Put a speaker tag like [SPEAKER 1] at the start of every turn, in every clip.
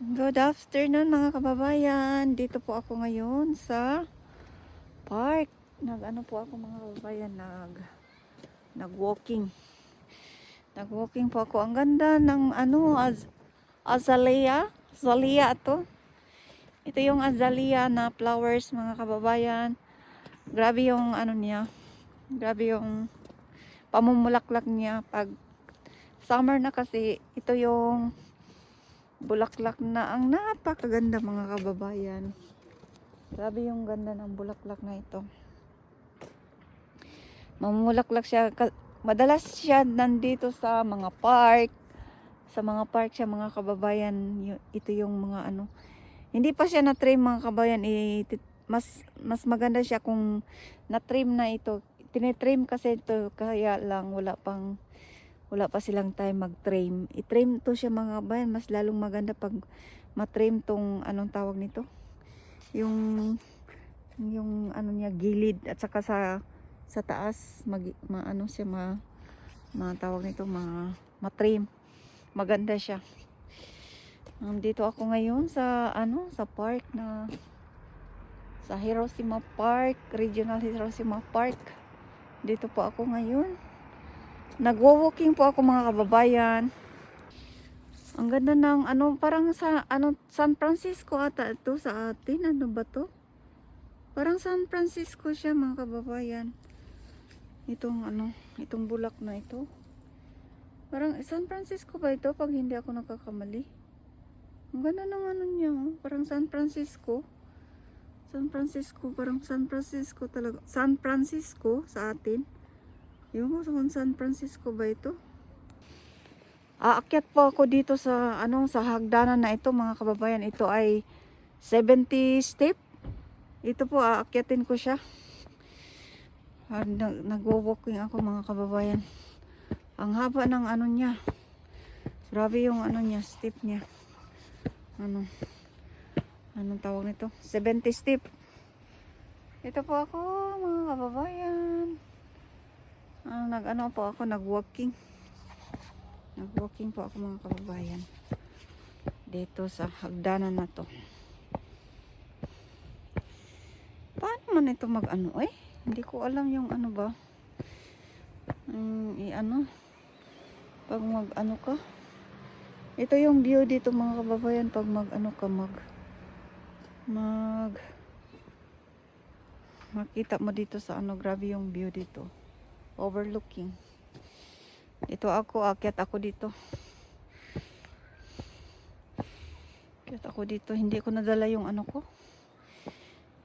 [SPEAKER 1] Good afternoon mga kababayan. Dito po ako ngayon sa park. Nag-ano po ako mga kababayan, nag-walking. Nag-walking po ako. Ang ganda ng azalea. Azalea ito. Ito yung azalea na flowers mga kababayan. Grabe yung ano niya. Grabe yung pamumulaklak niya pag summer na kasi ito yung bulaklak na ang napakaganda mga kababayan. Grabe yung ganda ng bulaklak na ito. Mamulaklak siya. Madalas siya nandito sa mga park. Sa mga park siya mga kababayan. Ito yung mga ano. Hindi pa siya na-trim mga kababayan. Mas maganda siya kung na-trim na ito. Tinitrim kasi ito kaya lang wala pa silang time mag-trim. I-trim to siya mga kababayan. Mas lalong maganda pag matrim tong anong tawag nito. Yung ano niya gilid at saka sa taas maano siya matawag nito matrim. Maganda siya. Dito ako ngayon sa sa park sa Hiroshima Park, Regional Hiroshima Park. Dito po ako ngayon. Nagwo-walking po ako mga kababayan. Ang ganda ng parang sa San Francisco ata ito sa atin. Ano ba to? Parang San Francisco siya mga kababayan. Itong bulak na ito. Parang San Francisco ba ito pag hindi ako nagkakamali? Ang ganda ng niya. Parang San Francisco. San Francisco, parang San Francisco talaga. San Francisco sa atin. Yung kung San Francisco ba ito? Aakyat po ako dito sa sa hagdanan na ito mga kababayan. Ito ay 70 step. Ito po aakyatin ko siya. Nagwo-walking ako mga kababayan. Ang haba ng niya. Grabe yung niya, step niya. Anong tawag nito? 70 step. Ito po ako mga kababayan. Nag-walking. Nag-walking po ako mga kababayan. Dito sa hagdanan na to. Paano man ito hindi ko alam yung ba. Pag ka. Ito yung view dito mga kababayan pag makita mo dito sa grabe yung view dito. Overlooking. Ito akyat ako dito. Akyat ako dito. Hindi ko nadala yung ko.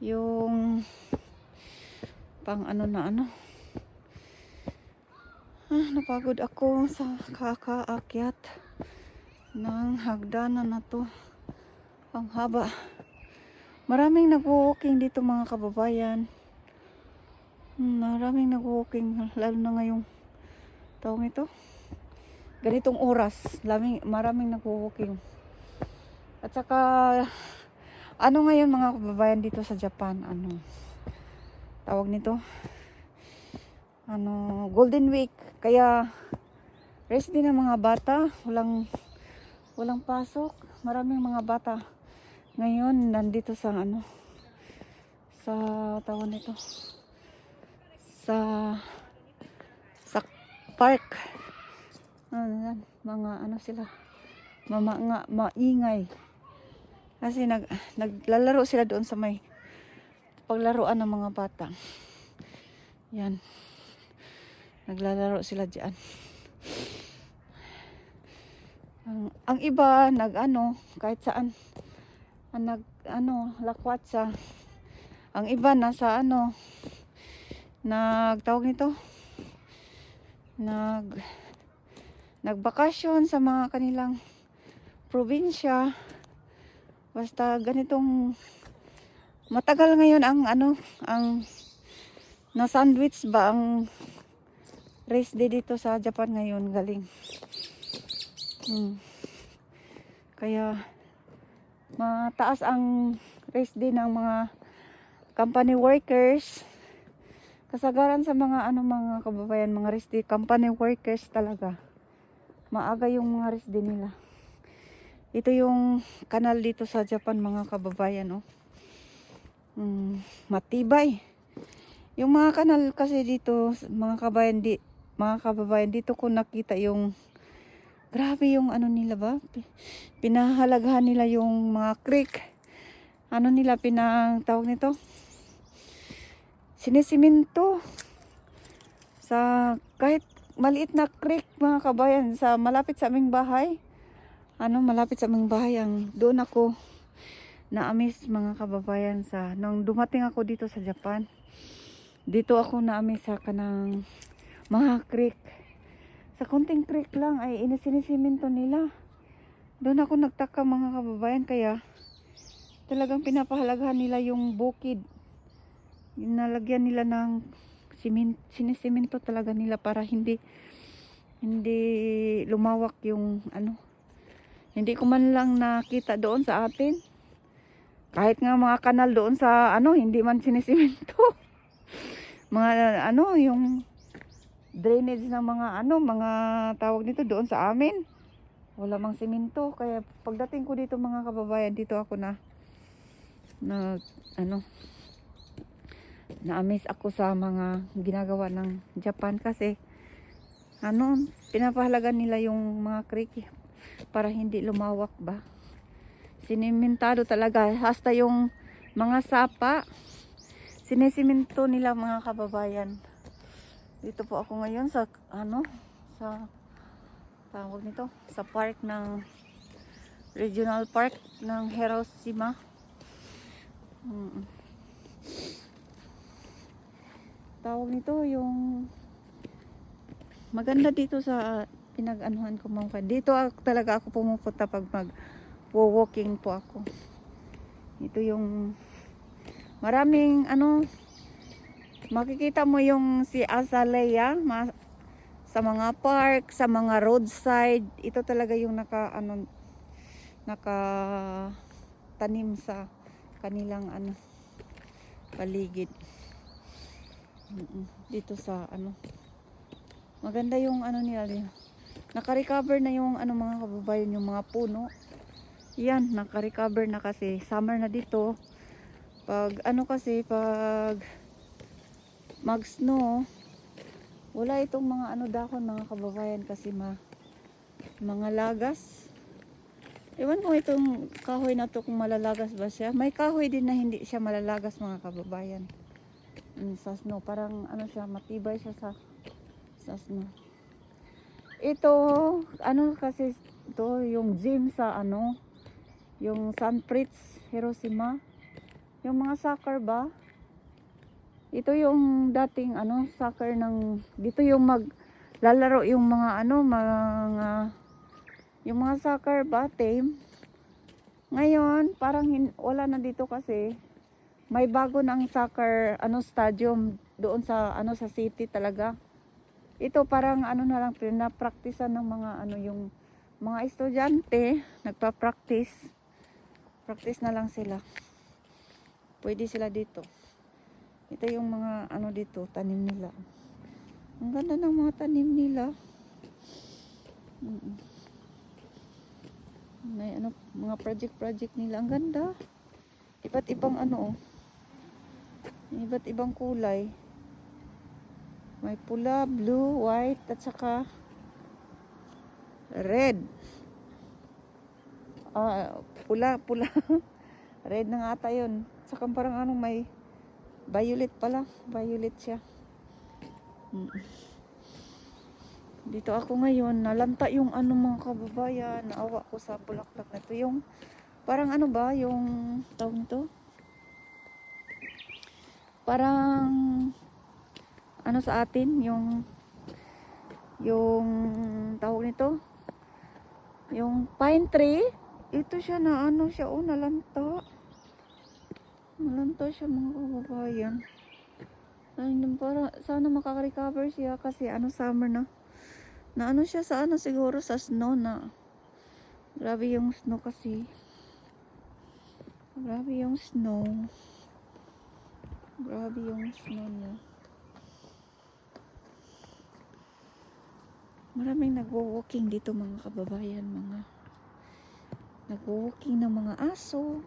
[SPEAKER 1] Yung pang napagod ako sa kakaakyat ng hagdanan na to. Ang haba. Maraming nag-walking dito mga kababayan. Maraming nag-walking lalo na ngayong tawag ito. Ganitong oras, maraming nag-walking. At saka ngayon mga kababayan dito sa Japan, tawag nito? Golden Week. Kaya rest din ng mga bata, walang pasok. Maraming mga bata ngayon nandito sa sa tawag nito. Sa park. Mga sila. Maingay. Kasi naglalaro sila doon sa may paglaruan ng mga bata. Yan. Naglalaro sila diyan. Ang iba kahit saan lakwatsa. Ang iba nasa nagtawag nito. Nagbakasyon sa mga kanilang probinsya. Basta ganitong matagal ngayon ang na sandwich ba ang rest day dito sa Japan ngayon galing. Kaya mataas ang rest day ng mga company workers. Kasagaran sa mga mga kababayan, mga rest day company workers talaga. Maaga yung mga rest day nila. Ito yung kanal dito sa Japan mga kababayan, oh. Matibay. Yung mga kanal kasi dito, mga kababayan, dito ko nakita yung grabe yung ano nila ba? Pinahalagahan nila yung mga creek. Ano nila tawag nito? Sinisiminto. Sa kahit maliit na creek mga kabayan, sa malapit sa aming bahay. Malapit sa aming bahay doon ako na-amaze mga kababayan nung dumating ako dito sa Japan. Dito ako na-amaze sa kanang mga creek. Sa konting creek lang ay sinisiminto nila. Doon ako nagtaka mga kababayan, kaya talagang pinapahalagahan nila yung bukid. Nalagyan nila ng sinisiminto talaga nila para hindi lumawak yung Hindi ko man lang nakita doon sa atin. Kahit nga mga kanal doon sa hindi man sinisiminto. Mga yung drainage ng mga tawag nito doon sa amin. Wala mang simento. Kaya pagdating ko dito mga kababayan, dito ako na-amaze ako sa mga ginagawa ng Japan kasi pinapahalagan nila yung mga creek para hindi lumawak ba. Sinimentado talaga, hasta yung mga sapa sinisiminto nila mga kababayan. Dito po ako ngayon sa sa tawag nito, sa park ng regional park ng Hiroshima. Tawag nito yung maganda dito sa pinag-anuhan ko mga. Dito talaga ako pumupunta pag walking po ako. Ito yung maraming makikita mo yung si azalea sa mga park, sa mga roadside. Ito talaga yung tanim sa kanilang paligid. Dito sa maganda yung nila. Naka-recover na yung mga kababayan, yung mga puno. Yan, naka-recover na kasi summer na dito. Pag pag mag-snow, wala itong mga dahon mga kababayan kasi mga lagas. Ewan ko itong kahoy na to kung malalagas ba siya. May kahoy din na hindi siya malalagas mga kababayan. Sa snow, parang siya, matibay siya sa snow. Ito, kasi ito yung gym sa yung Sanfrecce, Hiroshima. Yung mga soccer ba? Ito yung dating soccer dito yung maglalaro yung mga yung mga soccer ba team. Ngayon, parang wala na dito kasi may bago ng soccer stadium doon sa sa city talaga. Ito parang na lang pinapraktisan ng mga yung mga estudyante, nagpa-practice. Practice na lang sila. Pwede sila dito. Ito yung mga dito, tanim nila. Ang ganda ng mga tanim nila. May mga project nila. Ang ganda. Iba't ibang iba't ibang kulay. May pula, blue, white, at saka red. Pula. Red na nga ata yun. Saka parang may violet pala. Violet siya. Dito ako ngayon. Nalanta yung mga kababayan. Naawa ko sa bulaklak na ito. Yung parang yung tawag nito? Parang sa atin yung tawag nito? Yung pine tree. Ito siya na siya nalanta. Nalanta siya mga kababayan. Para sana makaka-recover siya kasi summer na. Na siya sa siguro sa snow na. Grabe yung snow kasi. Grabe yung snow. Grabe yung snow niya. Maraming nagwo-walking dito mga kababayan, Nag-walking ng mga aso.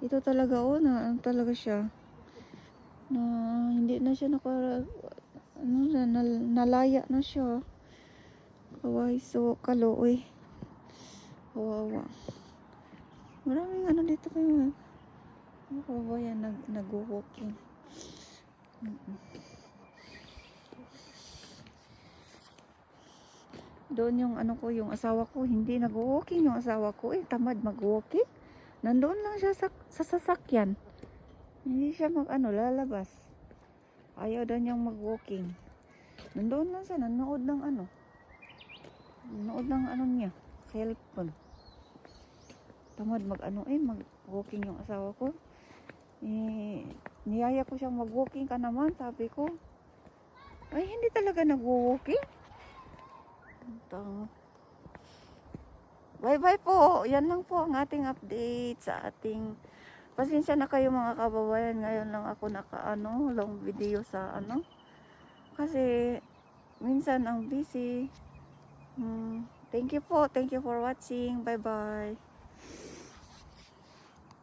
[SPEAKER 1] Ito talaga oh, na ano talaga siya. Na hindi na siya nalaya na siya. Kaway so kaluoy. Kawawa. Maraming ano dito kayo. Ano kababayan nag-walking. Doon yung ano ko, yung asawa ko, hindi nag-walking yung asawa ko. Tamad mag-walking. Nandoon lang siya sa sasakyan. Hindi siya lalabas. Ayaw daw niyang mag-walking. Nandoon lang siya, nanood ng niya, cellphone. Tamad mag-walking yung asawa ko. Niyaya ko siyang mag-walking ka naman, sabi ko. Ay, hindi talaga nag-walking. Bye-bye po. Yan lang po ang ating update sa ating. Pasensya na kayo mga kababayan. Ngayon lang ako long video sa kasi minsan ang busy. Thank you po. Thank you for watching. Bye-bye.